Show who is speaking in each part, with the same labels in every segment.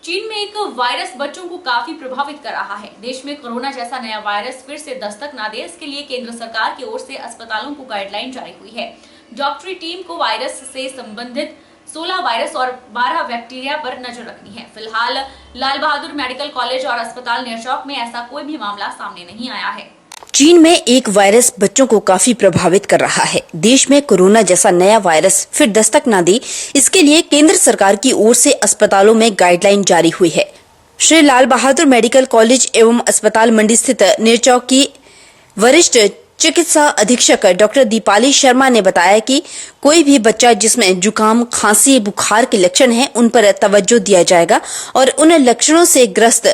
Speaker 1: चीन में एक वायरस बच्चों को काफी प्रभावित कर रहा है। देश में कोरोना जैसा नया वायरस फिर से दस्तक न दे, इसके लिए केंद्र सरकार की ओर से अस्पतालों को गाइडलाइन जारी हुई है। डॉक्टरी टीम को वायरस से संबंधित 16 वायरस और 12 बैक्टीरिया पर नजर रखनी है। फिलहाल लाल बहादुर मेडिकल कॉलेज और अस्पताल नेरचौक में ऐसा कोई भी मामला सामने नहीं आया है।
Speaker 2: चीन में एक वायरस बच्चों को काफी प्रभावित कर रहा है। देश में कोरोना जैसा नया वायरस फिर दस्तक न दे, इसके लिए केंद्र सरकार की ओर से अस्पतालों में गाइडलाइन जारी हुई है। श्री लाल बहादुर मेडिकल कॉलेज एवं अस्पताल मंडी स्थित नेरचौक की वरिष्ठ चिकित्सा अधीक्षक डॉक्टर दीपाली शर्मा ने बताया कि कोई भी बच्चा जिसमें जुकाम, खांसी, बुखार के लक्षण हैं, उन पर तवज्जो दिया जाएगा और उन लक्षणों से ग्रस्त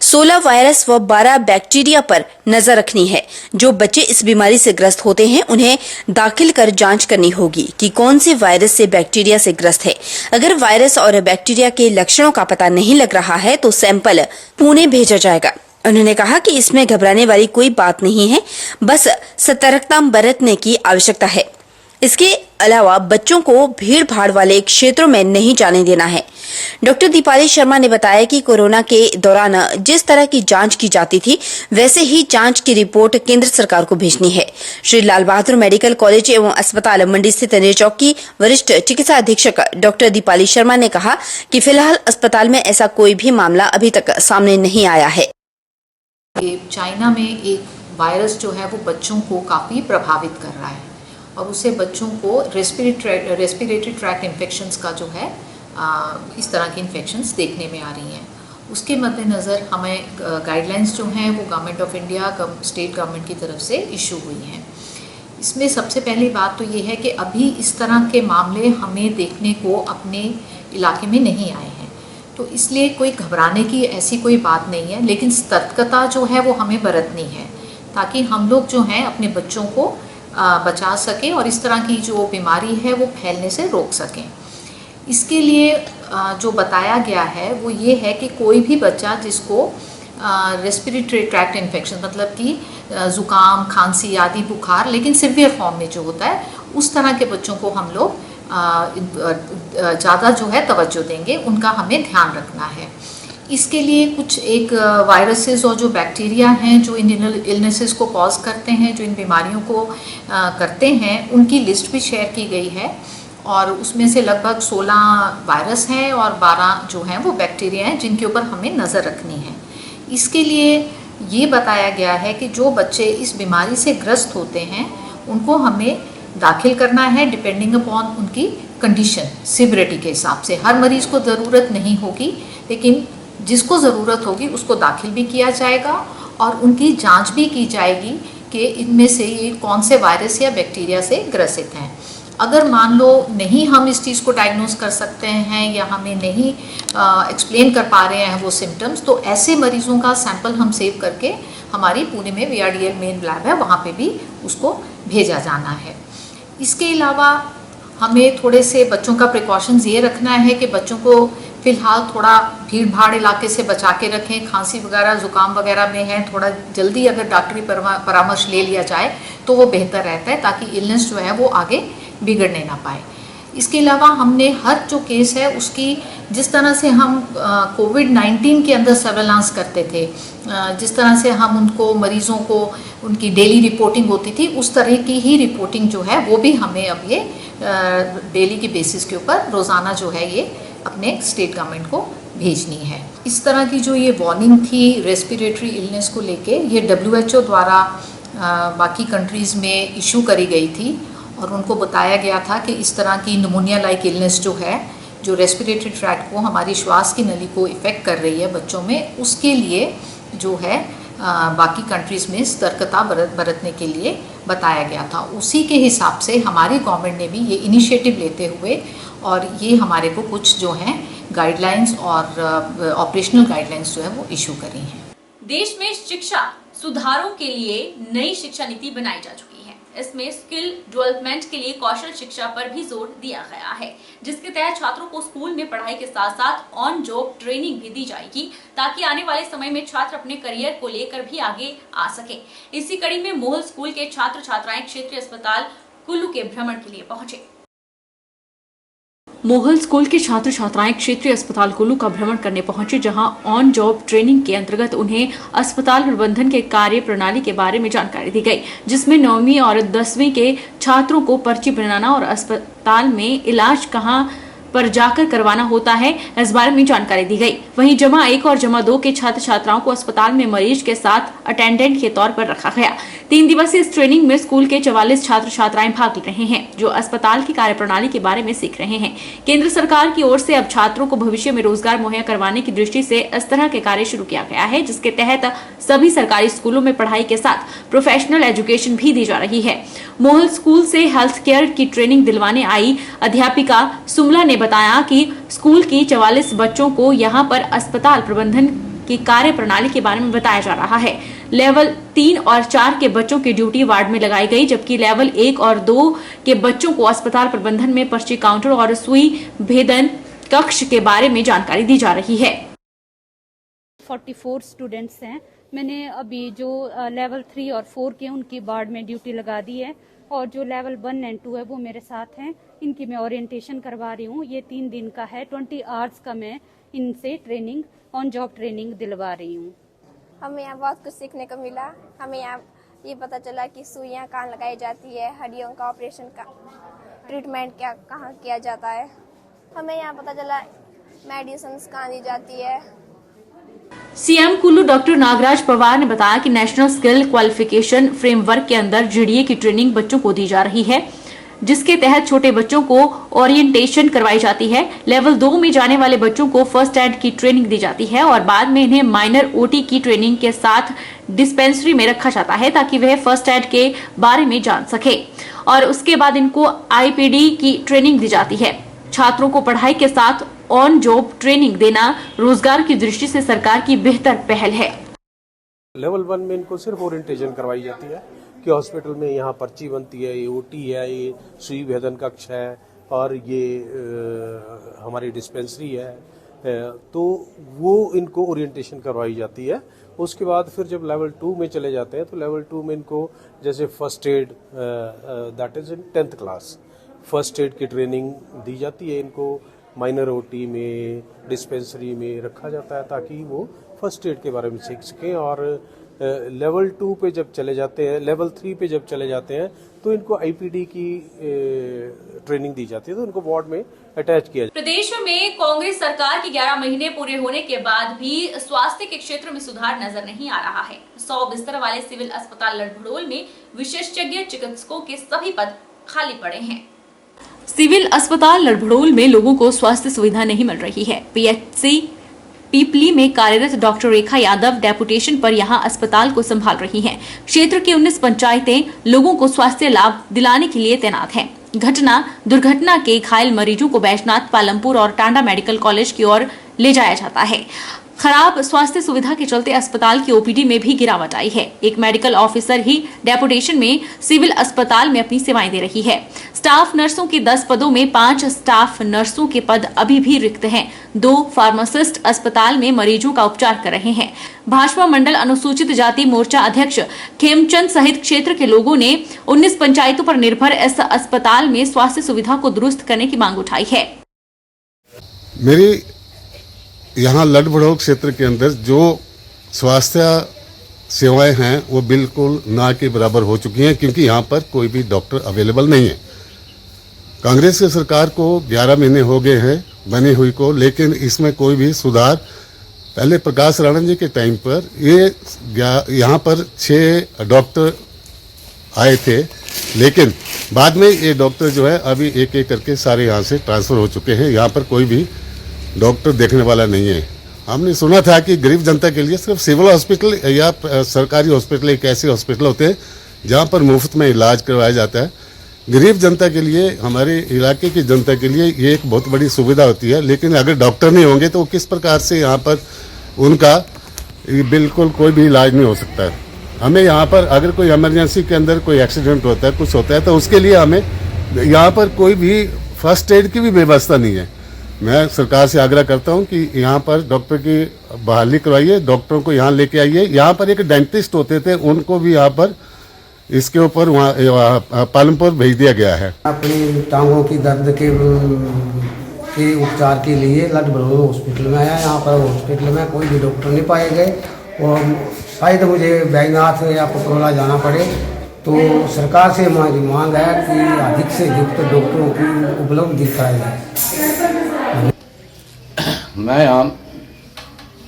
Speaker 2: 16 वायरस व 12 बैक्टीरिया पर नजर रखनी है। जो बच्चे इस बीमारी से ग्रस्त होते हैं, उन्हें दाखिल कर जांच करनी होगी कि कौन से वायरस से बैक्टीरिया से ग्रस्त है। अगर वायरस और बैक्टीरिया के लक्षणों का पता नहीं लग रहा है तो सैंपल पुणे भेजा जाएगा। उन्होंने कहा कि इसमें घबराने वाली कोई बात नहीं है, बस सतर्कता बरतने की आवश्यकता है। इसके अलावा बच्चों को भीड़ भाड़ वाले क्षेत्रों में नहीं जाने देना है। डॉक्टर दीपाली शर्मा ने बताया कि कोरोना के दौरान जिस तरह की जांच की जाती थी, वैसे ही जांच की रिपोर्ट केंद्र सरकार को भेजनी है। श्री लाल बहादुर मेडिकल कॉलेज एवं अस्पताल मंडी स्थित नेरचौक की वरिष्ठ चिकित्सा अधीक्षक डॉक्टर दीपाली शर्मा ने कहा कि फिलहाल अस्पताल में ऐसा कोई भी मामला अभी तक सामने नहीं आया है।
Speaker 3: चाइना में एक वायरस जो है वो बच्चों को काफ़ी प्रभावित कर रहा है और उससे बच्चों को रेस्पिरेटरी ट्रैक्ट इन्फेक्शंस का जो है इस तरह की इन्फेक्शंस देखने में आ रही हैं। उसके मद्देनज़र हमें गाइडलाइंस जो हैं वो government of India, state government की तरफ से इशू हुई हैं। इसमें सबसे पहली बात तो ये है कि अभी इस तरह के मामले हमें देखने को अपने इलाके में नहीं आए हैं, तो इसलिए कोई घबराने की ऐसी कोई बात नहीं है, लेकिन सतर्कता जो है वो हमें बरतनी है ताकि हम लोग जो हैं अपने बच्चों को बचा सकें और इस तरह की जो बीमारी है वो फैलने से रोक सकें। इसके लिए जो बताया गया है वो ये है कि कोई भी बच्चा जिसको रेस्पिरेटरी ट्रैक्ट इन्फेक्शन मतलब कि ज़ुकाम, खांसी आदि बुखार लेकिन सिवियर फॉर्म में जो होता है, उस तरह के बच्चों को हम लोग ज़्यादा जो है तवज्जो देंगे, उनका हमें ध्यान रखना है। इसके लिए कुछ एक वायरसेस और जो बैक्टीरिया हैं जो इन इलनेसेस को कॉज करते हैं, जो इन बीमारियों को करते हैं, उनकी लिस्ट भी शेयर की गई है और उसमें से लगभग 16 वायरस हैं और 12 जो हैं वो बैक्टीरिया हैं जिनके ऊपर हमें नज़र रखनी है। इसके लिए ये बताया गया है कि जो बच्चे इस बीमारी से ग्रस्त होते हैं उनको हमें दाखिल करना है डिपेंडिंग अपॉन उनकी कंडीशन, सिविरिटी के हिसाब से। हर मरीज़ को ज़रूरत नहीं होगी, लेकिन जिसको ज़रूरत होगी उसको दाखिल भी किया जाएगा और उनकी जांच भी की जाएगी कि इनमें से ये कौन से वायरस या बैक्टीरिया से ग्रसित हैं। अगर मान लो नहीं हम इस चीज़ को डायग्नोज कर सकते हैं या हमें नहीं एक्सप्लेन कर पा रहे हैं वो सिम्टम्स, तो ऐसे मरीज़ों का सैंपल हम सेव करके हमारी पुणे में VRDL मेन लैब है, वहाँ पे भी उसको भेजा जाना है। इसके अलावा हमें थोड़े से बच्चों का प्रिकॉशंस ये रखना है कि बच्चों को फ़िलहाल थोड़ा भीड़ भाड़ इलाके से बचा के रखें। खांसी वगैरह, ज़ुकाम वगैरह में है, थोड़ा जल्दी अगर डॉक्टरी परामर्श ले लिया जाए तो वो बेहतर रहता है ताकि इलनेस जो है वो आगे बिगड़ने ना पाए। इसके अलावा हमने हर जो केस है उसकी, जिस तरह से हम कोविड-19 के अंदर सर्वेलांस करते थे, जिस तरह से हम उनको मरीज़ों को उनकी डेली रिपोर्टिंग होती थी, उस तरह की ही रिपोर्टिंग जो है वो भी हमें अब ये डेली के बेसिस के ऊपर रोज़ाना जो है ये अपने स्टेट गवर्नमेंट को भेजनी है। इस तरह की जो ये वार्निंग थी रेस्पिरेटरी इलनेस को लेके, ये WHO द्वारा बाकी कंट्रीज़ में इशू करी गई थी और उनको बताया गया था कि इस तरह की निमोनिया लाइक इलनेस जो है, जो रेस्पिरेटरी ट्रैक्ट को, हमारी श्वास की नली को इफ़ेक्ट कर रही है बच्चों में, उसके लिए जो है बाकी कंट्रीज़ में सतर्कता बरतने के लिए बताया गया था। उसी के हिसाब से हमारी गवर्नमेंट ने भी ये इनिशिएटिव लेते हुए और ये हमारे को कुछ जो हैं गाइडलाइंस और ऑपरेशनल गाइडलाइंस जो है वो इशू करी हैं।
Speaker 1: देश में शिक्षा सुधारों के लिए नई शिक्षा नीति बनाई जा चुकी है। इसमें स्किल डेवलपमेंट के लिए कौशल शिक्षा पर भी जोर दिया गया है, जिसके तहत छात्रों को स्कूल में पढ़ाई के साथ साथ ऑन जॉब ट्रेनिंग भी दी जाएगी ताकि आने वाले समय में छात्र अपने करियर को लेकर भी आगे आ सके। इसी कड़ी में मोहल स्कूल के छात्र छात्राएं क्षेत्रीय अस्पताल कुल्लू के भ्रमण के लिए पहुंचे। मोहल स्कूल के छात्र छात्राएं क्षेत्रीय अस्पताल कुल्लू का भ्रमण करने पहुंचे, जहां ऑन जॉब ट्रेनिंग के अंतर्गत उन्हें अस्पताल प्रबंधन के कार्य प्रणाली के बारे में जानकारी दी गई, जिसमें 9वीं और 10वीं के छात्रों को पर्ची बनाना और अस्पताल में इलाज कहां पर जाकर करवाना होता है, इस बारे में जानकारी दी गई। वहीं जमा 1 और जमा 2 के छात्र छात्राओं को अस्पताल में मरीज के साथ अटेंडेंट के तौर पर रखा गया। 3 दिवसीय इस ट्रेनिंग में स्कूल के 44 छात्र छात्राएं भाग ले रहे हैं, जो अस्पताल की कार्यप्रणाली के बारे में सीख रहे हैं। केंद्र सरकार की ओर से अब छात्रों को भविष्य में रोजगार मुहैया करवाने की दृष्टि से इस तरह के कार्य शुरू किया गया है, जिसके तहत सभी सरकारी स्कूलों में पढ़ाई के साथ प्रोफेशनल एजुकेशन भी दी जा रही है। मोहल स्कूल से हेल्थ केयर की ट्रेनिंग दिलवाने आई अध्यापिका सुमला ने बताया कि स्कूल की 44 बच्चों को यहां पर अस्पताल प्रबंधन की कार्य प्रणाली के बारे में बताया जा रहा है। लेवल 3 और 4 के बच्चों की ड्यूटी वार्ड में लगाई गई, जबकि लेवल 1 और 2 के बच्चों को अस्पताल प्रबंधन में पर्ची काउंटर और सुई भेदन कक्ष के बारे में जानकारी दी जा रही है।
Speaker 4: 44 स्टूडेंट्स हैं। मैंने अभी जो लेवल 3 और 4 के उनकी वार्ड में ड्यूटी लगा दी है, और जो लेवल 1 एंड 2 है वो मेरे साथ हैं। इनकी मैं ओरिएंटेशन करवा रही हूँ। ये 3 दिन का है, 20 आवर्स का मैं इनसे ट्रेनिंग ऑन जॉब ट्रेनिंग दिलवा रही हूँ।
Speaker 5: हमें यहाँ बहुत कुछ सीखने को मिला। हमें यहाँ ये पता चला कि सुइयाँ कहाँ लगाई जाती है, हड्डियों का ऑपरेशन का ट्रीटमेंट कहाँ किया जाता है। हमें यहाँ पता चला मेडिसिन कहाँ दी जाती है।
Speaker 1: सीएम कुल्लू डॉक्टर नागराज पवार ने बताया कि नेशनल स्किल क्वालिफिकेशन फ्रेमवर्क के अंदर जीडीए की ट्रेनिंग बच्चों को दी जा रही है, जिसके तहत छोटे बच्चों को ओरिएंटेशन करवाई जाती है। लेवल 2 में जाने वाले बच्चों को फर्स्ट एड की ट्रेनिंग दी जाती है और बाद में इन्हें माइनर ओटी की ट्रेनिंग के साथ डिस्पेंसरी में रखा जाता है, ताकि वह फर्स्ट एड के बारे में जान सके, और उसके बाद इनको आईपीडी की ट्रेनिंग दी जाती है। छात्रों को पढ़ाई के साथ ऑन जॉब ट्रेनिंग देना रोजगार की दृष्टि से सरकार की बेहतर पहल है।
Speaker 6: लेवल 1 में इनको सिर्फ ओरिएंटेशन करवाई जाती है कि हॉस्पिटल में यहाँ पर्ची बनती है, ये ओटी है, ये सुई भेदन कक्ष है और ये हमारी डिस्पेंसरी है, तो वो इनको ओरिएंटेशन करवाई जाती है। उसके बाद फिर जब लेवल 2 में चले जाते हैं तो लेवल 2 में इनको जैसे first aid that is in 10th class first aid की ट्रेनिंग दी जाती है। इनको माइनर ओटी में डिस्पेंसरी में रखा जाता है ताकि वो फर्स्ट एड के बारे में सीख सकें। और लेवल 2 पे जब चले जाते हैं, लेवल 3 पे जब चले जाते हैं तो इनको आईपीडी की ट्रेनिंग दी जाती है, तो उनको वार्ड में अटैच किया जाता है।
Speaker 1: प्रदेश में कांग्रेस सरकार के 11 महीने पूरे होने के बाद भी स्वास्थ्य के क्षेत्र में सुधार नजर नहीं आ रहा है। 100 बिस्तर वाले सिविल अस्पताल लड़भड़ोल में विशेषज्ञ चिकित्सकों के सभी पद खाली पड़े हैं। सिविल अस्पताल लड़भड़ोल में लोगों को स्वास्थ्य सुविधा नहीं मिल रही है। पीएचसी पीपली में कार्यरत डॉक्टर रेखा यादव डेपुटेशन पर यहां अस्पताल को संभाल रही हैं। क्षेत्र की 19 पंचायतें लोगों को स्वास्थ्य लाभ दिलाने के लिए तैनात हैं। दुर्घटना के घायल मरीजों को बैजनाथ, पालमपुर और टांडा मेडिकल कॉलेज की ओर ले जाया जाता है। खराब स्वास्थ्य सुविधा के चलते अस्पताल की ओपीडी में भी गिरावट आई है। एक मेडिकल ऑफिसर ही डेपुटेशन में सिविल अस्पताल में अपनी सेवाएं दे रही है। स्टाफ नर्सों के 10 पदों में 5 स्टाफ नर्सों के पद अभी भी रिक्त हैं। 2 फार्मासिस्ट अस्पताल में मरीजों का उपचार कर रहे हैं। भाजपा मंडल अनुसूचित जाति मोर्चा अध्यक्ष खेमचंद सहित क्षेत्र के लोगों ने 19 पंचायतों पर निर्भर इस अस्पताल में स्वास्थ्य सुविधा को दुरुस्त करने की मांग उठाई है।
Speaker 7: मेरी यहाँ लड़भड़ोल क्षेत्र के अंदर जो स्वास्थ्य सेवाएं हैं वो बिल्कुल ना के बराबर हो चुकी हैं, क्योंकि यहाँ पर कोई भी डॉक्टर अवेलेबल नहीं है। कांग्रेस की सरकार को 11 महीने हो गए हैं बनी हुई को, लेकिन इसमें कोई भी सुधार, पहले प्रकाश राणा जी के टाइम पर ये यहाँ पर 6 डॉक्टर आए थे, लेकिन बाद में ये डॉक्टर जो है अभी एक एक करके सारे यहाँ से ट्रांसफर हो चुके हैं। यहाँ पर कोई भी डॉक्टर देखने वाला नहीं है। हमने सुना था कि गरीब जनता के लिए सिर्फ सिविल हॉस्पिटल या सरकारी हॉस्पिटल एक ऐसे हॉस्पिटल होते हैं जहाँ पर मुफ्त में इलाज करवाया जाता है। गरीब जनता के लिए, हमारे इलाके की जनता के लिए ये एक बहुत बड़ी सुविधा होती है, लेकिन अगर डॉक्टर नहीं होंगे तो किस प्रकार से यहाँ पर उनका बिल्कुल कोई भी इलाज नहीं हो सकता है। हमें यहाँ पर अगर कोई इमरजेंसी के अंदर कोई एक्सीडेंट होता है, कुछ होता है, तो उसके लिए हमें यहाँ पर कोई भी फर्स्ट एड की भी व्यवस्था नहीं है। मैं सरकार से आग्रह करता हूं कि यहाँ पर डॉक्टर की बहाली करवाइए, डॉक्टरों को यहाँ लेके आइए। यहाँ पर एक डेंटिस्ट होते थे, उनको भी यहाँ पर इसके ऊपर वहाँ पालमपुर भेज दिया गया है।
Speaker 8: अपनी टांगों की दर्द के के उपचार के लिए लड़भड़ोल हॉस्पिटल में आया। यहाँ पर हॉस्पिटल में कोई भी डॉक्टर नहीं पाए गए और शायद मुझे बैजनाथ या पटोला जाना पड़े। तो सरकार से हमारी मांग है कि अधिक से अधिक डॉक्टरों की उपलब्धि कराई जाए।
Speaker 9: मैं यहाँ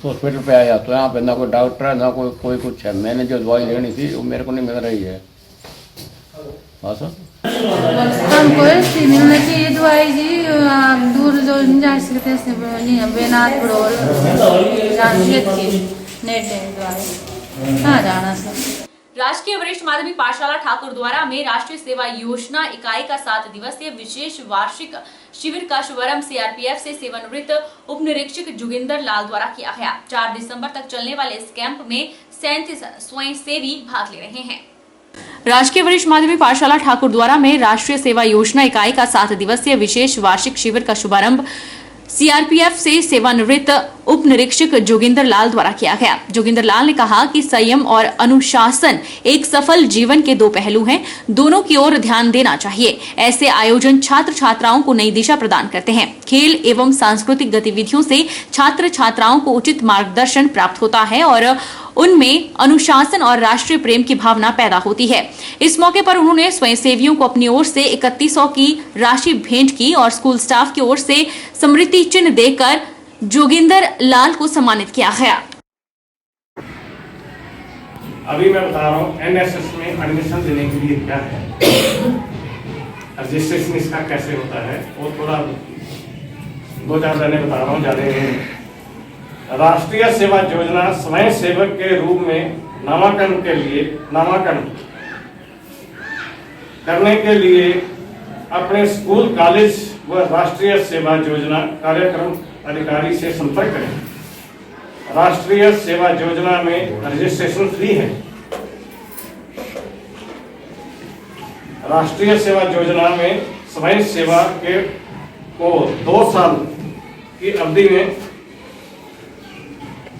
Speaker 9: हॉस्पिटल पे आया तो यहाँ पे ना कोई डॉक्टर है ना कोई कुछ है। मैंने जो दवाई लेनी थी वो मेरे को नहीं मिल रही है। हाँ सर,
Speaker 10: हमको ऐसी मिलनी चाहिए दवाई जी। दूर जो नहीं जा सकते बेनाथ बड़ोल कहाँ जाना सर।
Speaker 1: राजकीय वरिष्ठ माध्यमिक पाठशाला ठाकुर द्वारा में राष्ट्रीय सेवा योजना इकाई का 7 दिवसीय विशेष वार्षिक शिविर का शुभारंभ सीआरपीएफ से सेवानिवृत्त उप निरीक्षक जोगिंदर लाल द्वारा किया गया। 4 दिसंबर तक चलने वाले इस कैंप में 37 स्वयंसेवी भाग ले रहे हैं। राजकीय वरिष्ठ माध्यमिक पाठशाला ठाकुर द्वारा में राष्ट्रीय सेवा योजना इकाई का 7 दिवसीय विशेष वार्षिक शिविर का शुभारंभ सीआरपीएफ से सेवानिवृत्त उप निरीक्षक जोगिंदर लाल द्वारा किया गया। जोगिंदर लाल ने कहा कि संयम और अनुशासन एक सफल जीवन के 2 पहलू हैं, दोनों की ओर ध्यान देना चाहिए। ऐसे आयोजन छात्र छात्राओं को नई दिशा प्रदान करते हैं। खेल एवं सांस्कृतिक गतिविधियों से छात्र छात्राओं को उचित मार्गदर्शन प्राप्त होता है और उनमें अनुशासन और राष्ट्रीय प्रेम की भावना पैदा होती है। इस मौके पर उन्होंने स्वयंसेवियों को अपनी ओर से 3100 की राशि भेंट की और स्कूल स्टाफ की ओर से स्मृति चिन्ह देकर जोगिंदर लाल को सम्मानित किया गया।
Speaker 11: अभी मैं बता रहा हूँ एनएसएस में एडमिशन लेने के लिए क्या है, रजिस्ट्रेशन इसका कैसे होता है, वो थोड़ा 2-4 महीने बता रहा हूँ ज़्यादा। राष्ट्रीय सेवा योजना स्वयं सेवक के रूप में नामांकन करने के लिए अपने स्कूल कॉलेज व राष्ट्रीय सेवा योजना कार्यक्रम अधिकारी से संपर्क करें। राष्ट्रीय सेवा योजना में रजिस्ट्रेशन फ्री है। राष्ट्रीय सेवा योजना में स्वयं सेवा के को 2 साल की अवधि में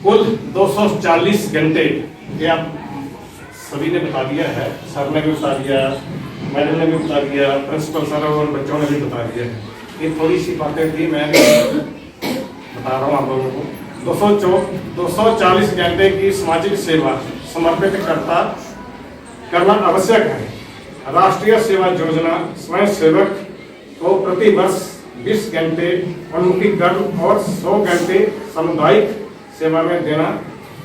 Speaker 11: कुल 240 घंटे, ये आप सभी ने बता दिया है, सर ने भी बता दिया, मैडम ने भी बता दिया, प्रिंसिपल सर और बच्चों ने भी बता दिया। ये थोड़ी सी बातें थी, मैं बता रहा हूँ आप लोगों को। 240 घंटे की सामाजिक सेवा समर्पित करना आवश्यक है। राष्ट्रीय सेवा योजना स्वयं सेवक को प्रति वर्ष 20 घंटे उन्मुखीकरण और 100 घंटे सामुदायिक सेवा में देना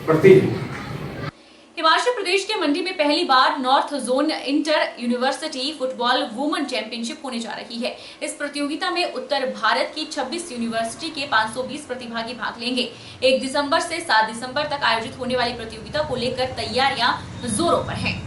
Speaker 11: पड़ती है।
Speaker 1: हिमाचल प्रदेश के मंडी में पहली बार north zone inter university football women championship होने जा रही है। इस प्रतियोगिता में उत्तर भारत की 26 यूनिवर्सिटी के 520 प्रतिभागी भाग लेंगे। 1 दिसंबर से 7 दिसंबर तक आयोजित होने वाली प्रतियोगिता को लेकर तैयारियां जोरों पर हैं।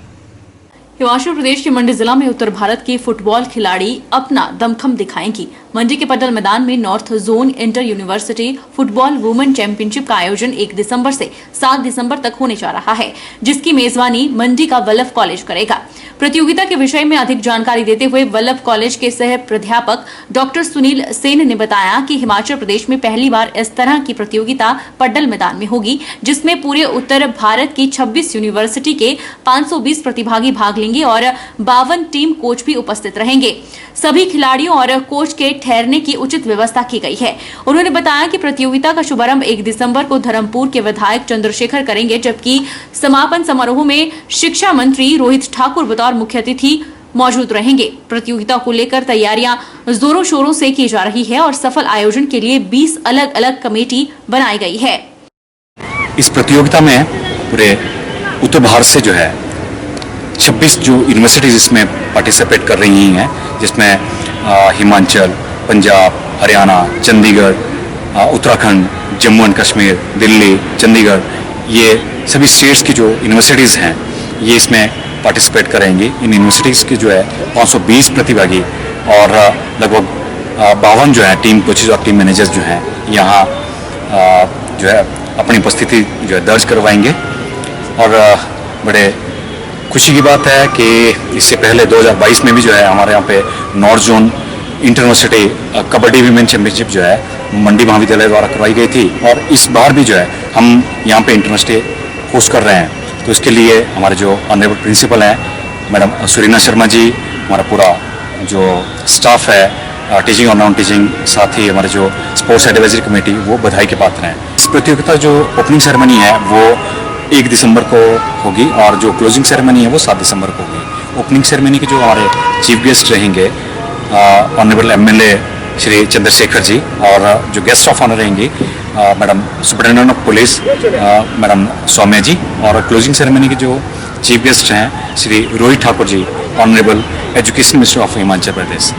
Speaker 1: हिमाचल प्रदेश के मंडी जिला में उत्तर भारत के फुटबॉल खिलाड़ी अपना दमखम दिखाएंगी। मंडी के पड्डल मैदान में north zone inter university football women championship का आयोजन 1 दिसंबर से 7 दिसंबर तक होने जा रहा है, जिसकी मेजबानी मंडी का वल्लभ कॉलेज करेगा। प्रतियोगिता के विषय में अधिक जानकारी देते हुए वल्लभ कॉलेज के सह प्राध्यापक डॉक्टर सुनील सेन ने बताया कि हिमाचल प्रदेश में पहली बार इस तरह की प्रतियोगिता पड्डल मैदान में होगी, जिसमें पूरे उत्तर भारत की 26 यूनिवर्सिटी के 520 प्रतिभागी भाग लेंगे और 52 टीम कोच भी उपस्थित रहेंगे। सभी खिलाड़ियों और कोच के ठहरने की उचित व्यवस्था की गई है। उन्होंने बताया कि प्रतियोगिता का शुभारंभ 1 दिसंबर को धर्मपुर के विधायक चंद्रशेखर करेंगे, जबकि समापन समारोह में शिक्षा मंत्री रोहित ठाकुर बतौर मुख्य अतिथि मौजूद रहेंगे। प्रतियोगिता को लेकर तैयारियां जोरों शोरों से की जा रही है और सफल आयोजन के लिए 20 अलग अलग कमेटी बनाई गई है।
Speaker 12: इस प्रतियोगिता में पूरे उत्तर भारत से जो है 26 जो यूनिवर्सिटीज इसमें पार्टिसिपेट कर रही हैं, जिसमें हिमाचल, पंजाब, हरियाणा, चंडीगढ़, उत्तराखंड, जम्मू एंड कश्मीर, दिल्ली, चंडीगढ़, ये सभी स्टेट्स की जो यूनिवर्सिटीज़ हैं ये इसमें पार्टिसिपेट करेंगी। इन यूनिवर्सिटीज़ की जो है 520 प्रतिभागी और लगभग 52 जो है टीम कोचेज और टीम मैनेजर्स जो हैं यहाँ जो है अपनी उपस्थिति जो है दर्ज करवाएंगे। और बड़े खुशी की बात है कि इससे पहले 2022 में भी जो है हमारे यहाँ पे north zone interuniversity kabaddi women championship जो है मंडी महाविद्यालय द्वारा करवाई गई थी, और इस बार भी जो है हम यहाँ पे इंटरयूनिवर्सिटी होस्ट कर रहे हैं। तो इसके लिए हमारे जो ऑनरेबल प्रिंसिपल हैं मैडम सुरीना शर्मा जी, हमारा पूरा जो स्टाफ है टीचिंग और नॉन टीचिंग, साथ ही हमारे जो स्पोर्ट्स एडवाइजरी कमेटी, वो बधाई के पात्र हैं। इस प्रतियोगिता जो ओपनिंग सेरेमनी है वो 1 दिसंबर को होगी और जो क्लोजिंग सेरेमनी है वो 7 दिसंबर को होगी। ओपनिंग सेरेमनी के जो हमारे चीफ गेस्ट रहेंगे ऑनरेबल एमएलए श्री चंद्रशेखर जी, और जो गेस्ट ऑफ ऑनर रहेंगी madam superintendent of police madam Saumya ji, और क्लोजिंग सेरेमनी के जो चीफ गेस्ट हैं Shri Rohit Thakur ji, honourable education minister of Himachal Pradesh.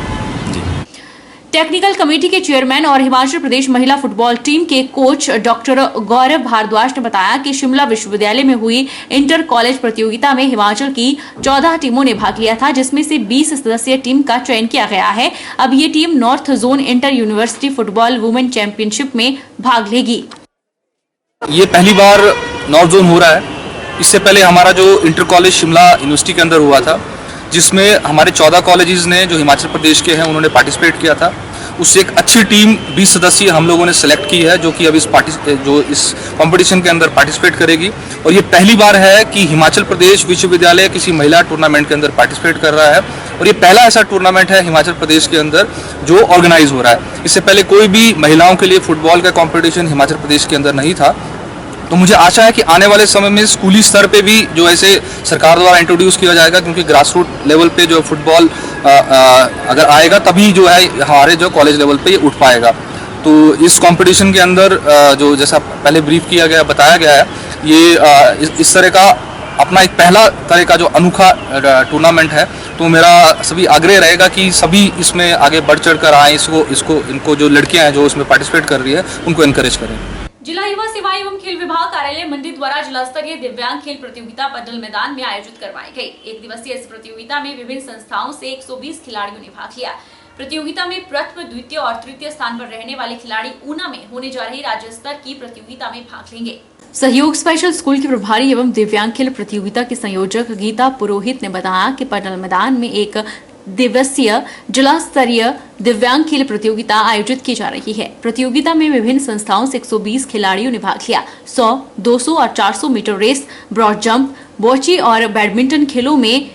Speaker 1: Technical committee के चेयरमैन और हिमाचल प्रदेश महिला फुटबॉल टीम के कोच डॉक्टर गौरव भारद्वाज ने बताया कि शिमला विश्वविद्यालय में हुई इंटर कॉलेज प्रतियोगिता में हिमाचल की 14 टीमों ने भाग लिया था, जिसमें से 20 सदस्यीय टीम का चयन किया गया है। अब ये team north zone inter university football women championship में भाग लेगी।
Speaker 13: ये पहली बार नॉर्थ जोन हो रहा है। इससे पहले हमारा जो इंटर कॉलेज शिमला यूनिवर्सिटी के अंदर हुआ था, जिसमें हमारे 14 कॉलेजेस ने जो हिमाचल प्रदेश के हैं उन्होंने पार्टिसिपेट किया था। उससे एक अच्छी टीम 20 सदस्यीय हम लोगों ने सेलेक्ट की है, जो कि अब इस कंपटीशन के अंदर पार्टिसिपेट करेगी। और ये पहली बार है कि हिमाचल प्रदेश विश्वविद्यालय किसी महिला टूर्नामेंट के अंदर पार्टिसिपेट कर रहा है, और ये पहला ऐसा टूर्नामेंट है हिमाचल प्रदेश के अंदर जो ऑर्गेनाइज हो रहा है। इससे पहले कोई भी महिलाओं के लिए फुटबॉल का कॉम्पिटिशन हिमाचल प्रदेश के अंदर नहीं था। तो मुझे आशा है कि आने वाले समय में स्कूली स्तर पे भी जो ऐसे सरकार द्वारा इंट्रोड्यूस किया जाएगा, क्योंकि ग्रास रूट लेवल पे जो फुटबॉल अगर आएगा तभी जो है हमारे जो कॉलेज लेवल पे ये उठ पाएगा। तो इस कंपटीशन के अंदर जो जैसा पहले ब्रीफ किया गया, बताया गया है, ये इस तरह का अपना एक पहला तरह का जो अनोखा टूर्नामेंट है। तो मेरा सभी आग्रह रहेगा कि सभी इसमें आगे बढ़ चढ़ कर आएँ, इनको जो लड़कियाँ हैं जो इसमें पार्टिसिपेट कर रही है उनको इनकरेज करें।
Speaker 1: जिला युवा सेवा एवं खेल विभाग कार्यालय मंडी द्वारा जिला स्तरीय दिव्यांग खेल प्रतियोगिता पडल मैदान में आयोजित करवाई गई। एक दिवसीय इस प्रतियोगिता में विभिन्न संस्थाओं से 120 खिलाड़ियों ने भाग लिया। प्रतियोगिता में प्रथम, द्वितीय और तृतीय स्थान पर रहने वाले खिलाड़ी ऊना में होने जा रही राज्य स्तर की प्रतियोगिता में भाग लेंगे। सहयोग स्पेशल स्कूल के प्रभारी एवं दिव्यांग खेल प्रतियोगिता के संयोजक गीता पुरोहित ने बताया कि पडल मैदान में एक दिवसीय जिला स्तरीय दिव्यांग खेल प्रतियोगिता आयोजित की जा रही है। प्रतियोगिता में विभिन्न संस्थाओं से 120 खिलाड़ियों ने भाग लिया। 100, 200 और 400 मीटर रेस, ब्रॉड जंप, बोची और बैडमिंटन खेलों में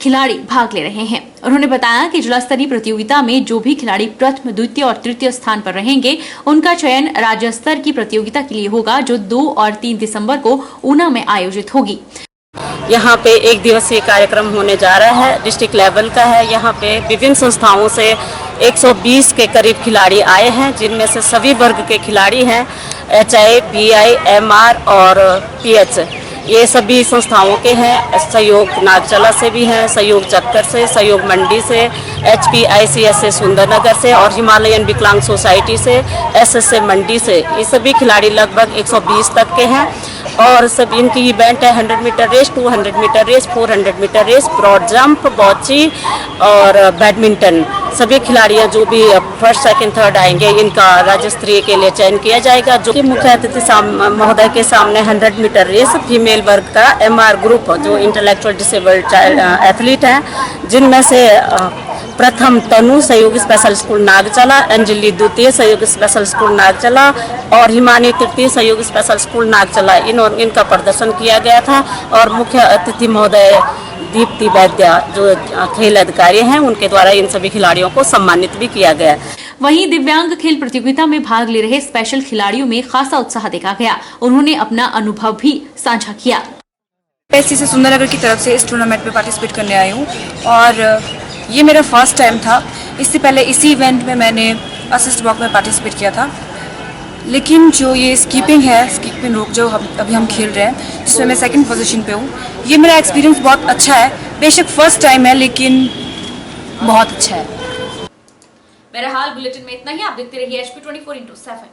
Speaker 1: खिलाड़ी भाग ले रहे हैं। उन्होंने बताया कि जिला स्तरीय प्रतियोगिता में जो भी खिलाड़ी प्रथम, द्वितीय और तृतीय स्थान पर रहेंगे, उनका चयन राज्य स्तर की प्रतियोगिता के लिए होगा, जो 2 और 3 दिसंबर को ऊना में आयोजित होगी।
Speaker 14: यहाँ पे एक दिवसीय कार्यक्रम होने जा रहा है, डिस्ट्रिक्ट लेवल का है। यहाँ पे विभिन्न संस्थाओं से 120 के करीब खिलाड़ी आए हैं, जिनमें से सभी वर्ग के खिलाड़ी हैं, HI, PI, MR और PH, ये सभी संस्थाओं के हैं। सहयोग नागचला से भी हैं, सहयोग चक्कर से, सहयोग मंडी से, HPICS से सुंदरनगर से और हिमालयन विकलांग सोसाइटी से, SSA मंडी से। ये सभी खिलाड़ी लगभग 120 तक के हैं और सब इनकी इवेंट है 100 metre race, 200 metre race, 400 metre race, broad jump, bocce और बैडमिंटन। सभी खिलाड़ियां जो भी फर्स्ट, सेकंड, थर्ड आएंगे, इनका राज्य स्तरीय के लिए चयन किया जाएगा। जो कि मुख्य अतिथि महोदय के सामने 100 मीटर रेस फीमेल वर्ग का MR ग्रुप, जो इंटेलेक्चुअल डिसेबल्ड एथलीट हैं, जिनमें से प्रथम तनु सहयोग स्पेशल स्कूल नागचला, अंजलि द्वितीय सहयोग स्पेशल स्कूल नागचला और हिमानी तृतीय सहयोग स्पेशल स्कूल नागचला, इनका प्रदर्शन किया गया था। और मुख्य अतिथि महोदय दीप्ति वैद्या जो खेल अधिकारी हैं, उनके द्वारा इन सभी खिलाड़ियों को सम्मानित भी किया गया।
Speaker 1: वहीं दिव्यांग खेल प्रतियोगिता में भाग ले रहे स्पेशल खिलाड़ियों में खासा उत्साह देखा गया। उन्होंने अपना अनुभव भी साझा किया।
Speaker 15: PSC से सुंदरनगर की तरफ से इस टूर्नामेंट में पार्टिसिपेट करने आई हूँ और ये मेरा फर्स्ट टाइम था। इससे पहले इसी इवेंट में मैंने असिस्ट वॉक में पार्टिसिपेट किया था, लेकिन जो ये स्कीपिंग है, स्कीपिंग रोक जो अभी हम खेल रहे हैं, जिसमें मैं सेकंड पोजीशन पे हूँ, ये मेरा एक्सपीरियंस बहुत अच्छा है। बेशक फर्स्ट टाइम है, लेकिन बहुत अच्छा है।
Speaker 1: बहरहाल बुलेटिन में इतना ही। आप देखते रहिए HP 24/7।